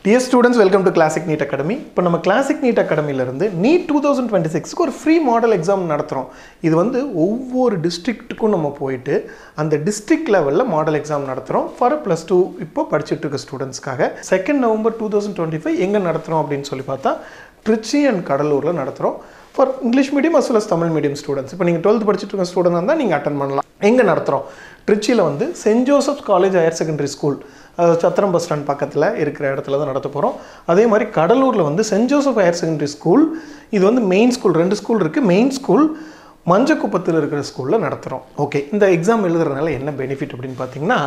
Dear students, welcome to Classic NEET Academy. இப்போ நம்ம Classic NEET Academy ல இருந்து NEET 2026 க்கு ஒரு ஃப்ரீ மாடல் எக்ஸாம் நடத்துறோம். இது வந்து ஒவ்வொரு டிஸ்ட்ரிக்ட்டுக்கும் நம்ம போயிட்டு அந்த டிஸ்ட்ரிக்ட் லெவல்ல மாடல் எக்ஸாம் நடத்துறோம் ஃபார் +2 இப்போ படிச்சிட்டு இருக்க ஸ்டூடண்ட்ஸ்க்காக. 2 நவம்பர் 2025 எங்க நடத்துறோம் அப்படினு சொல்லி பார்த்தா திருச்சி அண்ட் கடலூர்ல நடத்துறோம். For English medium as well as Tamil medium students. இப்போ நீங்க 12th படிச்சிட்டு இருக்க ஸ்டூடண்ட் இருந்தா நீங்க அட்டெண்ட் பண்ணலாம். எங்க நடத்துறோம்? திருச்சியில வந்து Saint Joseph's college higher secondary school Chathiram bus stand பக்கத்தில் இருக்கிற இடத்துல தான் நடத்த போகிறோம். அதே மாதிரி கடலூரில் வந்து Saint Joseph higher secondary school, இது வந்து மெயின் ஸ்கூல், 2 ஸ்கூல் இருக்குது. மெயின் ஸ்கூல் மஞ்சக்குப்பத்தில் இருக்கிற ஸ்கூலில் நடத்துகிறோம். ஓகே, இந்த எக்ஸாம் எழுதுறதுனால என்ன பெனிஃபிட் அப்படின்னு பார்த்தீங்கன்னா,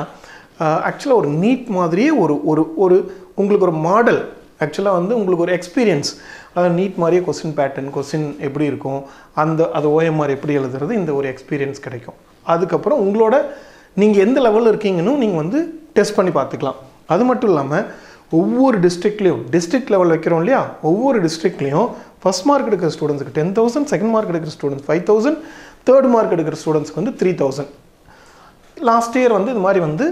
ஆக்சுவலாக ஒரு நீட் மாதிரியே ஒரு உங்களுக்கு ஒரு மாடல், ஆக்சுவலாக வந்து உங்களுக்கு ஒரு எக்ஸ்பீரியன்ஸ், அதாவது நீட் மாதிரியே கொஸ்டின் பேட்டர்ன், கொஸ்டின் எப்படி இருக்கும், அது OMR எப்படி எழுதுறது, இந்த ஒரு எக்ஸ்பீரியன்ஸ் கிடைக்கும். அதுக்கப்புறம் உங்களோட நீங்கள் எந்த லெவலில் இருக்கீங்கன்னு நீங்கள் வந்து டெஸ்ட் பண்ணி பார்த்துக்கலாம். அது மட்டும் இல்லாமல் ஒவ்வொரு டிஸ்ட்ரிக்ட்லேயும் டிஸ்ட்ரிக்ட் லெவல் வைக்கிறோம் இல்லையா, ஒவ்வொரு டிஸ்ட்ரிக்ட்லேயும் ஃபஸ்ட் மார்க் எடுக்கிற ஸ்டூடெண்ட்ஸுக்கு 10,000, செகண்ட் மார்க் எடுக்கிற ஸ்டூடெண்ட்ஸ் 5,000, தேர்ட் மார்க் எடுக்கிற ஸ்டூடெண்ட்ஸ்க்கு வந்து 3,000. லாஸ்ட் இயர் வந்து இது மாதிரி வந்து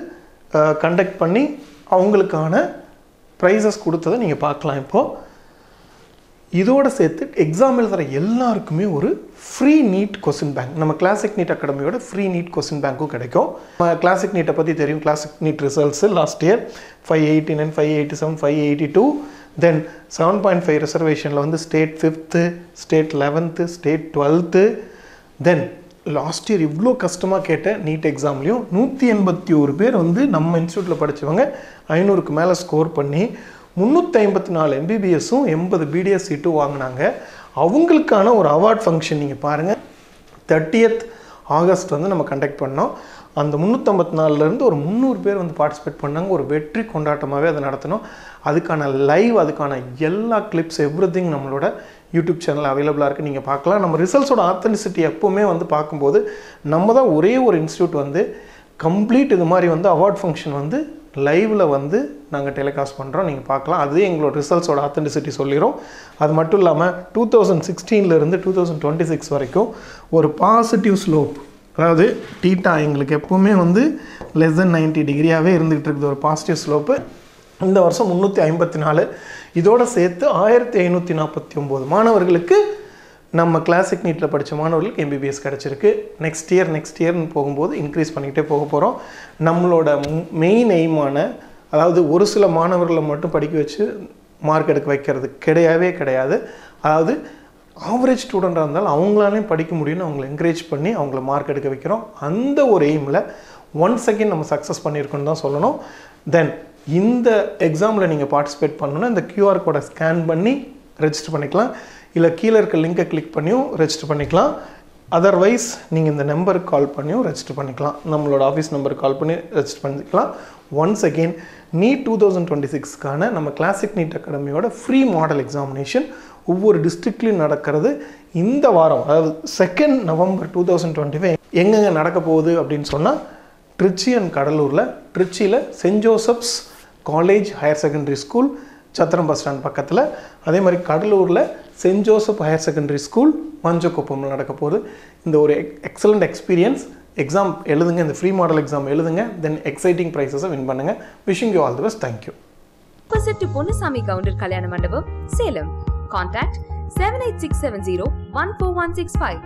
கண்டக்ட் பண்ணி அவங்களுக்கான ப்ரைஸஸ் கொடுத்ததை நீங்கள் பார்க்கலாம். இப்போது இதோடு சேர்த்து எக்ஸாம் எழுதுகிற எல்லாருக்குமே ஒரு ஃப்ரீ நீட் கொஸ்டின் பேங்க், நம்ம கிளாசிக் நீட் அகாடமியோட ஃப்ரீ நீட் கொஸ்டின் பேங்க்கும் கிடைக்கும். கிளாசிக் நீட்டை பற்றி தெரியும். Classic NEET results last year 589, 587, 582, then 7.5 ரிசர்வேஷனில் வந்து state 5th, state 11th, state 12th. Then last year இவ்வளோ கஷ்டமாக கேட்ட நீட் எக்ஸாம்லேயும் 181 பேர் வந்து நம்ம இன்ஸ்டியூட்டில் படித்தவங்க 500க்கு மேலே ஸ்கோர் பண்ணி 354 MBBSும் 80 BDS சீட்டும் வாங்கினாங்க. அவங்களுக்கான ஒரு அவார்ட் ஃபங்க்ஷன் நீங்கள் பாருங்கள், 30th ஆகஸ்ட் வந்து நம்ம கண்டக்ட் பண்ணோம். அந்த 354லேருந்து ஒரு 300 பேர் வந்து பார்ட்டிசிபேட் பண்ணாங்க. ஒரு வெற்றி கொண்டாட்டமாகவே அதை நடத்தினோம். அதுக்கான லைவ், அதுக்கான எல்லா கிளிப்ஸ், எவ்ரிதிங் நம்மளோட யூடியூப் சேனல் அவைலபிளாக இருக்குது, நீங்கள் பார்க்கலாம். நம்ம ரிசல்ட்ஸோட ஆத்தென்டிசிட்டி எப்போவுமே வந்து பார்க்கும்போது நம்ம தான் ஒரே ஒரு இன்ஸ்டியூட் வந்து கம்ப்ளீட் இது மாதிரி வந்து அவார்ட் ஃபங்க்ஷன் வந்து லைவில் வந்து நாங்கள் டெலிகாஸ்ட் பண்ணுறோம், நீங்கள் பார்க்கலாம். அதுவே எங்களோட ரிசல்ட்ஸோட ஆத்தென்டிசிட்டி சொல்லிடும். அது மட்டும் இல்லாமல் 2016லேருந்து 2026 வரைக்கும் ஒரு பாசிட்டிவ் ஸ்லோப், அதாவது டீட்டா எங்களுக்கு எப்போவுமே வந்து லெஸ் தென் 90 டிகிரியாகவே இருந்துகிட்டு இருக்குது ஒரு பாசிட்டிவ் ஸ்லோப்பு. இந்த வருஷம் 354, இதோடு சேர்த்து 1549 மாணவர்களுக்கு நம்ம கிளாசிக் நீட்டில் படித்த மாணவர்களுக்கு MBBS கிடச்சிருக்கு. நெக்ஸ்ட் இயர்னு போகும்போது இன்க்ரீஸ் பண்ணிக்கிட்டே போக போகிறோம். நம்மளோட மெயின் எய்மான, அதாவது ஒரு சில மாணவர்களை மட்டும் படிக்க வச்சு மார்க் எடுக்க வைக்கிறது கிடையாது. அதாவது ஆவரேஜ் ஸ்டூடெண்ட்டாக இருந்தாலும் அவங்களாலையும் படிக்க முடியும்னு அவங்களை என்கரேஜ் பண்ணி அவங்கள மார்க் எடுக்க வைக்கிறோம். அந்த ஒரு எய்மில் ஒன்ஸ் அகெயின் நம்ம சக்ஸஸ் பண்ணியிருக்கோன்னு தான் சொல்லணும். தென் இந்த எக்ஸாமில் நீங்கள் பார்ட்டிசிபேட் பண்ணணுன்னா இந்த QR கோடை ஸ்கேன் பண்ணி ரெஜிஸ்டர் பண்ணிக்கலாம், இல்லை கீழே இருக்க லிங்கை கிளிக் பண்ணியும் ரெஜிஸ்டர் பண்ணிக்கலாம். அதர்வைஸ் நீங்கள் இந்த நம்பருக்கு கால் பண்ணியும் ரெஜிஸ்டர் பண்ணிக்கலாம். நம்மளோட ஆஃபீஸ் நம்பருக்கு கால் பண்ணி ரெஜிஸ்டர் பண்ணிக்கலாம். ஒன்ஸ் அகெயின் நீட் 2026க்கான நம்ம கிளாசிக் நீட் அகாடமியோட ஃப்ரீ மாடல் எக்ஸாமினேஷன் ஒவ்வொரு டிஸ்ட்ரிக்ட்லையும் நடக்கிறது இந்த வாரம், அதாவது 2 நவம்பர் 2025 எங்கெங்கே நடக்க போகுது அப்படின்னு சொன்னால் திருச்சி அண்ட் கடலூரில், திருச்சியில் Saint Joseph's college higher secondary school Chathiram bus stand பக்கத்தில், அதே மாதிரி கடலூரில் Saint Joseph higher secondary school மஞ்சக்குப்பமில் நடக்க போகுது. இந்த ஒரு எக்ஸலண்ட் எக்ஸ்பீரியன்ஸ். எக்ஸாம் எழுதுங்க, இந்த ஃப்ரீ மாடல் எக்ஸாம் எழுதுங்க, தென் எக்ஸைட்டிங் ப்ரைஸஸை வின் பண்ணுங்கள். Wishing you all the best. Thank you. Opposite to Ponnusamy Gounder கல்யாண மண்டபம், சேலம். Contact 78670 14165.